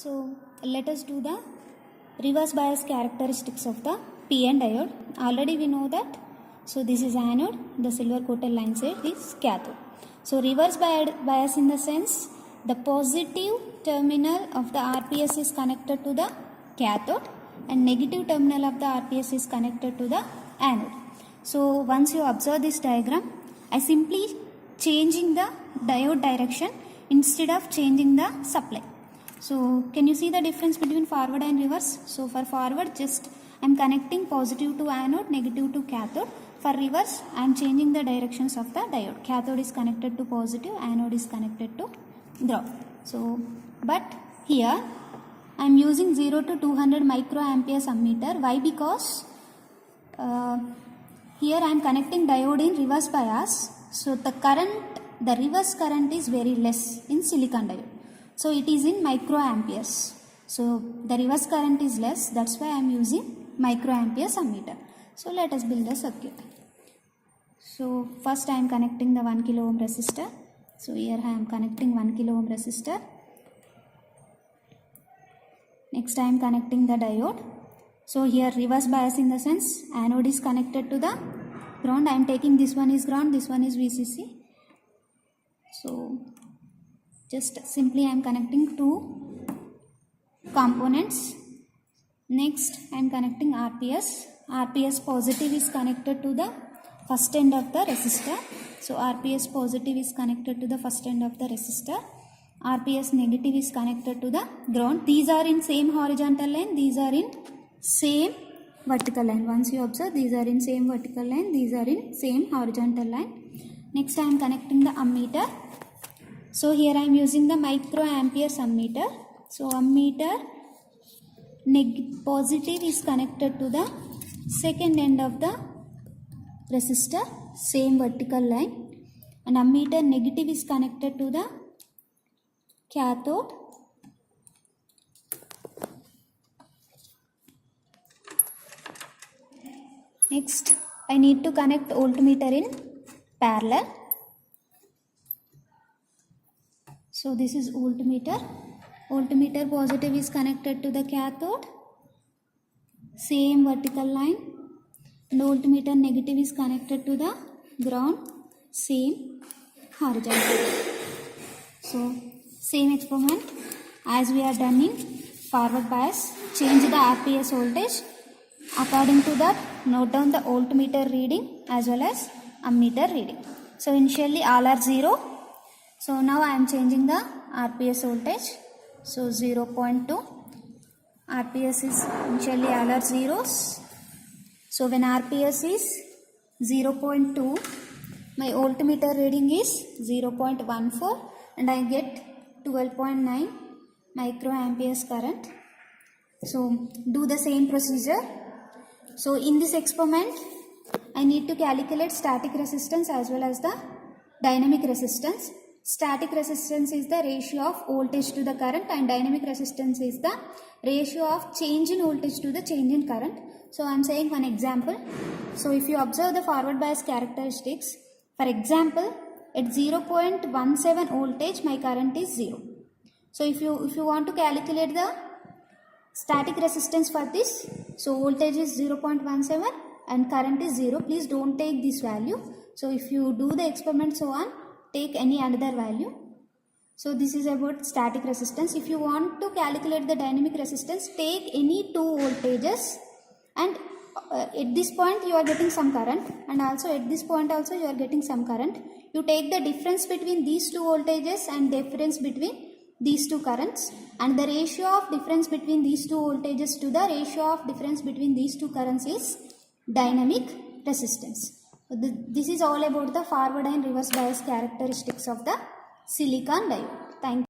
So let us do the reverse bias characteristics of the PN diode. Already we know that. So this is anode, the silver coated line side is cathode. So reverse bias in the sense the positive terminal of the RPS is connected to the cathode and negative terminal of the RPS is connected to the anode. So once you observe this diagram, I simply changing the diode direction instead of changing the supply. So can you see the difference between forward and reverse? So for forward, just I am connecting positive to anode, negative to cathode. For reverse, I am changing the directions of the diode. Cathode is connected to positive, anode is connected to ground. So, but here I am using 0 to 200 microamperes ammeter. Why? Because here I am connecting diode in reverse bias. So the reverse current is very less in silicon diode. So it is in microamperes. So the reverse current is less. That's why I am using microamperes ammeter. So let us build a circuit. So first I am connecting the 1 kilo ohm resistor. So here I am connecting 1 kilo ohm resistor. Next I am connecting the diode. So here reverse bias in the sense anode is connected to the ground. I am taking this one is ground, this one is VCC. So just simply I am connecting two components. Next I am connecting RPS. RPS positive is connected to the first end of the resistor. So RPS positive is connected to the first end of the resistor. RPS negative is connected to the ground. These are in same horizontal line. These are in same vertical line. Once you observe, these are in same vertical line. These are in same horizontal line. Next I am connecting the ammeter. So here I am using the microamperes ammeter. So ammeter positive is connected to the second end of the resistor, same vertical line, and ammeter negative is connected to the cathode. Next I need to connect voltmeter in parallel. So this is voltmeter. Voltmeter positive is connected to the cathode, same vertical line, and voltmeter negative is connected to the ground, same horizontal line. So same experiment as we are done in forward bias. Change the RPS voltage. According to that, note down the voltmeter reading as well as ammeter reading. So initially all are 0. So now I am changing the RPS voltage. So 0.2. RPS is initially all are zeros. So when RPS is 0.2, my voltmeter reading is 0.14 and I get 12.9 microamperes current. So do the same procedure. So in this experiment, I need to calculate static resistance as well as the dynamic resistance. Static resistance is the ratio of voltage to the current and dynamic resistance is the ratio of change in voltage to the change in current. So I am saying one example. So if you observe the forward bias characteristics, for example, at 0.17 voltage my current is 0. So if you want to calculate the static resistance for this, so voltage is 0.17 and current is 0. Please don't take this value. So if you do the experiment so on, take any another value. So this is about static resistance. If you want to calculate the dynamic resistance, take any two voltages and at this point you are getting some current and also at this point also you are getting some current. You take the difference between these two voltages and difference between these two currents and the ratio of difference between these two voltages to the ratio of difference between these two currents is dynamic resistance. So this is all about the forward and reverse bias characteristics of the silicon diode. Thank you.